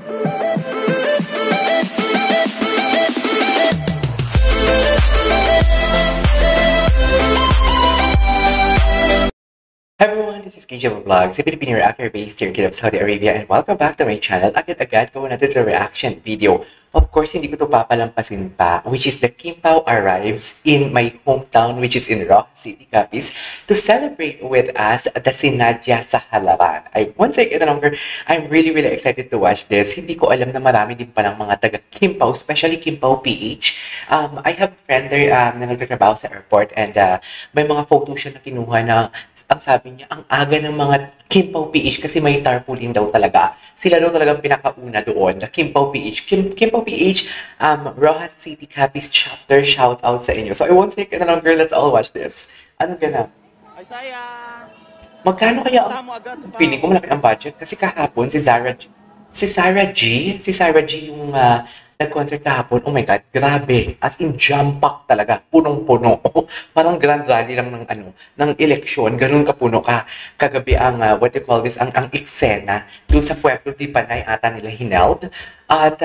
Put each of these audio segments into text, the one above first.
Hi everyone, this is KJ Vlogs, a Filipino reactor based here in Saudi Arabia, and welcome back to my channel. Agad-agad gawa natin the reaction video. Of course, hindi ko ito papalampasin pa, which is the Kim Pao arrives in my hometown, which is in Rojas City, Capiz, to celebrate with us the Sinadya sa Halaran. Once I get longer, I'm really excited to watch this. Hindi ko alam na marami din palang mga taga Kim Pao, especially Kim Pao PH. I have a friend there na nagtatrabaho sa airport, and may mga photos siya na kinuha na ang sabi niya, ang aga ng mga Kim Pao PH kasi may tarpaulin daw talaga. Sila daw talagang pinakauna doon, the Kim Pao PH. Kim Pao PH, Rojas City Capiz chapter, shout out sa inyo. So I won't take it longer, let's all watch this. Ano ganap? Ay, saya! Magkano kaya ang feeling ko malaki ang budget? Kasi kahapon si Sarah G yung nag-concert kahapon. Oh my God, grabe. As in, jam-pack talaga. Punong-puno. Parang grand rally lang ng eleksyon. Ganun kapuno ka. Kagabi ang, what do you call this, ang eksena. Doon sa Pueblo di Panay ata nila hineld. At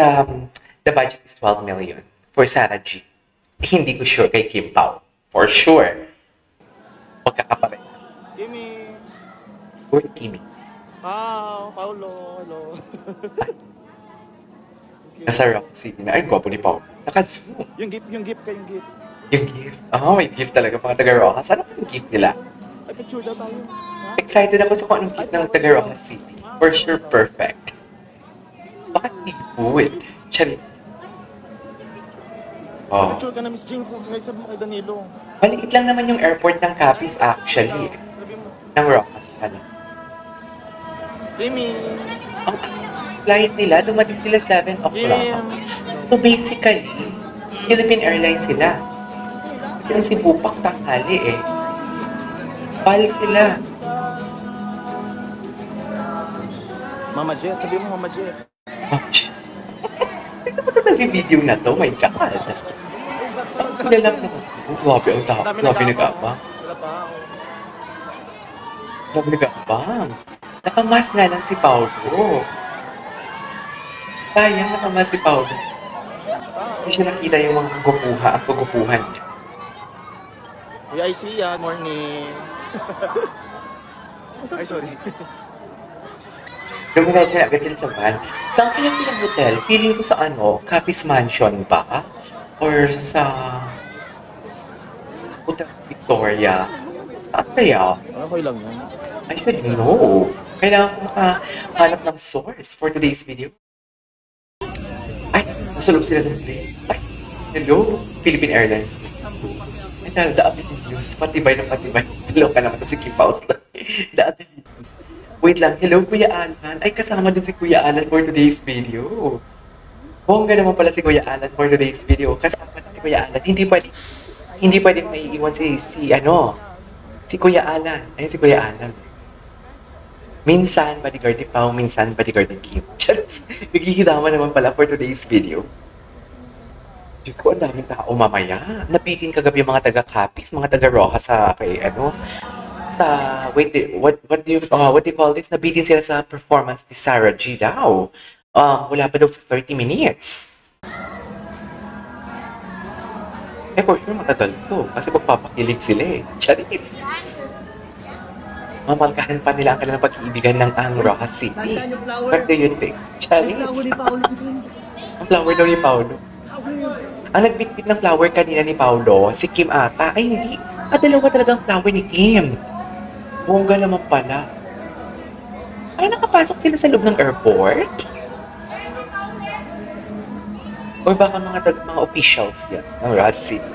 the budget is 12 million for Sarah G. Hindi ko sure kay Kim Pao. For sure. Magkakapare. Kimi! Where's Kimi? Paulo, hello. Nasa Rock City na. Ay, gwapo ni Paul. Naka-zoom. Yung gift. Yung gift? Oh, may gift talaga mga taga-Rojas. Ano yung gift nila? Ay, picture daw tayo. Excited ako sa kung anong gift ng taga-Rojas City. For sure, perfect. Bakit good? Charis. Oh. Picture ka na, Miss Jing, kahit sa kay Danilo. Maliit lang naman yung airport ng Capiz actually. Ng Rojas pala. Kimi! Ang flight nila, dumating sila 7 o'clock. So basically, Philippine Airlines sila. Kasi ang Cebu-Pac tanghali eh. Pal sila. Mama Jet, sabi mo Mama Jet. Sino ba ito nag-video na to? My God. Ang kilalang naman. Grabe ang tao. Grabe nag-abang. Grabe nag-abang. Nakamas nga lang si Paulo. Sayang nakamas si Paulo. Hindi siya nakita yung mga kagupuhan niya. Uy, I see ya. Morning. Ay, sorry. Dumiretso na agad sila sa van. Saan kaya silang hotel? Feeling ko sa Capiz Mansion ba? Or sa Hotel Victoria? Saan kaya? Okay lang yan. I should know. Kailangan ko makahanap ng source for today's video. Ay, nasa loob sila ng plane. Ay, hello, Philippine Airlines. Ay, the ability news. Patibay na patibay. Hello ka naman to si Kim Pao. The ability news. Wait lang, hello Kuya Alan. Ay, kasama din si Kuya Alan for today's video. Bongga naman pala si Kuya Alan for today's video. Kasama din si Kuya Alan. Hindi pwedeng maiiwan si Kuya Alan. Ayun si Kuya Alan. Minsan, bodyguard ni Pao, minsan, bodyguard ni Kim. Charos, naghihirama naman pala for today's video. Diyos ko, ang daming tao mamaya. Napitin kagabi yung mga taga-Capiz, mga taga-Rojas what do you call this? Nabitin sila sa performance ni Sarah G daw. Wala pa daw sa 30 minutes. For sure, matagal to. Kasi magpapakilig sila eh. Charis. Mamalkahan pa nila ang kanilang pag-iibigan ng ang Rojas City. What do you think? Charis? Ang flower daw ni Paulo. Ang nagbitbit ng flower kanina ni Paulo, si Kim ata. Ay, hindi. Dalawa talagang flower ni Kim. Bongga naman pala. Ay, nakapasok sila sa loob ng airport? Or baka mga officials yan ng Rojas City?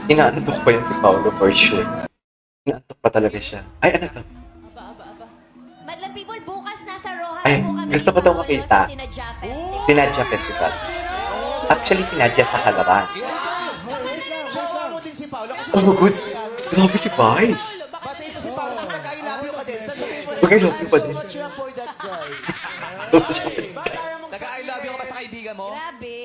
Inaantok pa yan si Paulo for sure. Inaantok pa talaga siya. Ay, ano to? Madlang people, bukas nasa Rojas Ay, po kami. gusto ko itong makita. Sinadya Sinadya Festival. Festival. Actually, Sinadya sa Halaran. Oh, good. Grabe si Vice. Mag-I love you pa din. Nag-I love you ka ba sa kaibigan mo? Grabe,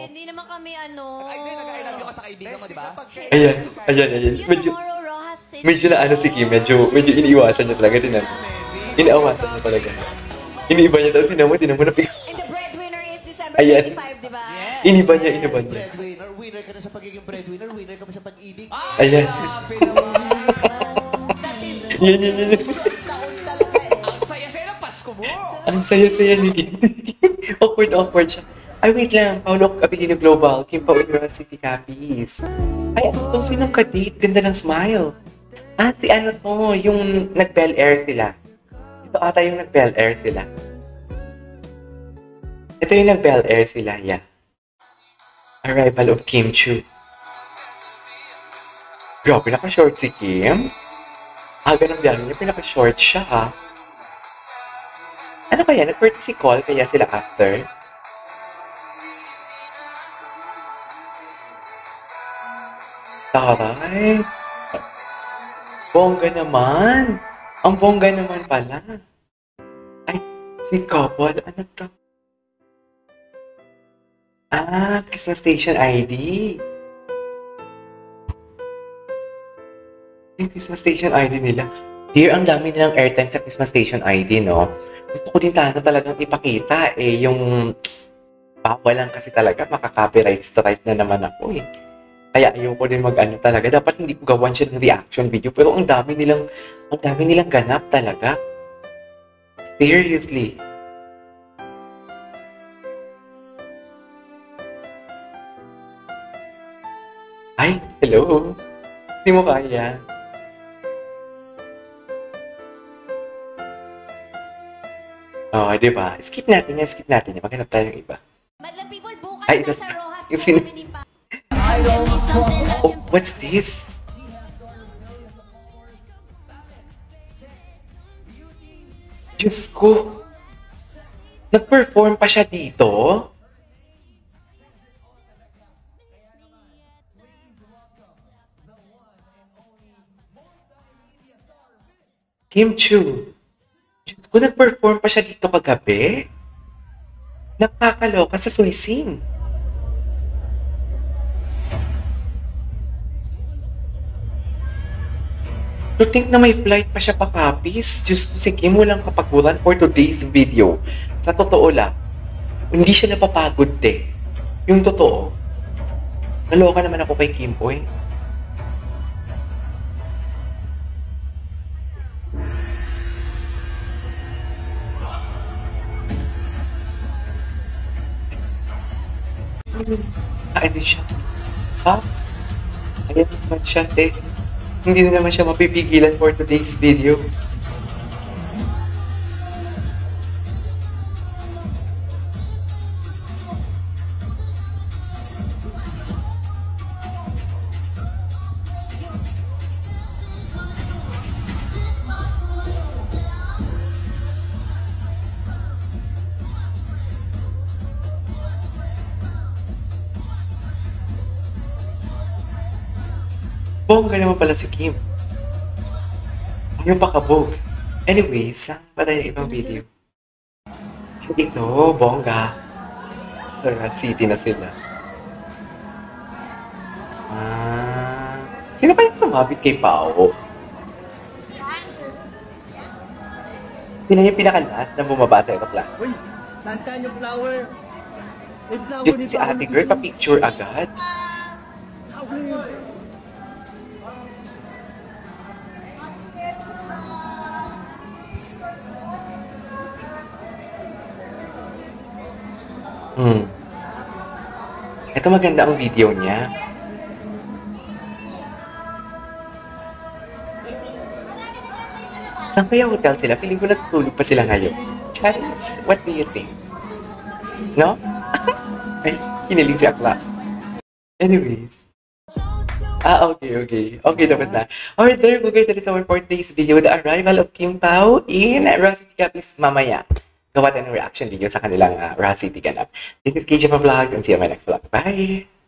hindi naman kami Nag-I love you ka sa kaibigan mo, di ba? Ayan. See you Medyo, tomorrow, Rojas. Medyo na ano si Kim, medyo iniiwasan niya talaga din. Inaawasan niya talaga. Iniiba niya daw, tinan mo na And the breadwinner is December Ayan. 25, di ba? Iniba niya. Breadwinner, winner ka na sa pagiging breadwinner, winner ka pa sa pag-ibig. Ayan. Grabe naman. Yan. Taon talaga eh. Ang saya-saya ng Pasko mo! Ang saya-saya ni Kim. awkward siya. Ay, wait lang. Paulo Abilino Global, Kim Pao University Capiz. Ay, itong sinong kadate? Ganda ng smile. Ah, si ano to, yung nag-Bel Air sila. Ito ata yung nag-Bel Air sila. Ito yung nag-Bel Air sila, yeah. Arrival of Kim Chu. Grabe, naka-short si Kim. Aga ng biyahe niya, pinaka-short siya, ha? Ano kaya? Nag-courtesy call, kaya sila after? Taray! Bongga naman! Ang bongga naman pala. Ay, si couple, ano to? Ah, Christmas Station ID. Yung Christmas Station ID nila. Dear, ang dami nilang airtime sa Christmas Station ID, no? Gusto ko din talagang ipakita, yung bawalan kasi talaga, makaka-copyright strike na naman ako, eh. Kaya ayoko din mag-ano talaga. Dapat hindi ko gawan siya ng reaction video, pero ang dami nilang ganap talaga. Seriously. Ay, hello. Hindi mo kaya. Oh, di ba? Skip natin yan. Maghanap tayo ng iba. Madlang people, bukas Ay, ito. nasa Rojas Yung sin- Family Pa. Oh, what's this? Diyos ko. Nag-perform pa siya dito? Kim Chu. Diyos ko, nag-perform pa siya dito kagabi? Nakakaloka sa Suising. To think na may flight pa siya pakapis. Diyos ko, si Kim walang kapaguran for today's video. Sa totoo lang, hindi siya napapagod Yung totoo. Naloka naman ako kay Kim, oy. Ito siya. Ayan naman siya, Hindi na naman siya mapipigilan for today's video. Bongga naman pala si Kim. Yung pakabog. Anyways, saan pa tayo ibang video? Ito, bongga. Sa city na sila. Sino pa yung sumabit kay Pao? Sino yung pinakalas na bumaba sa aeroplano? Uy, tantan yung flower. May flower Just ni si ate girl, pa-picture agad. Flower. Ito maganda ang video niya. Saan kaya hotel sila? Piling ko natutulog pa sila ngayon. Charis, what do you think? No? Ay, kinilig si Akla. Anyways. Okay. Okay, tapos na. Alright, there you go guys. That is our for today's video. The arrival of Kim Pao in Rojas City Capiz mamaya. Gawa tayo ng reaction video sa kanilang Rojas City ganap. This is KJ Vlogs and see you on my next vlog. Bye!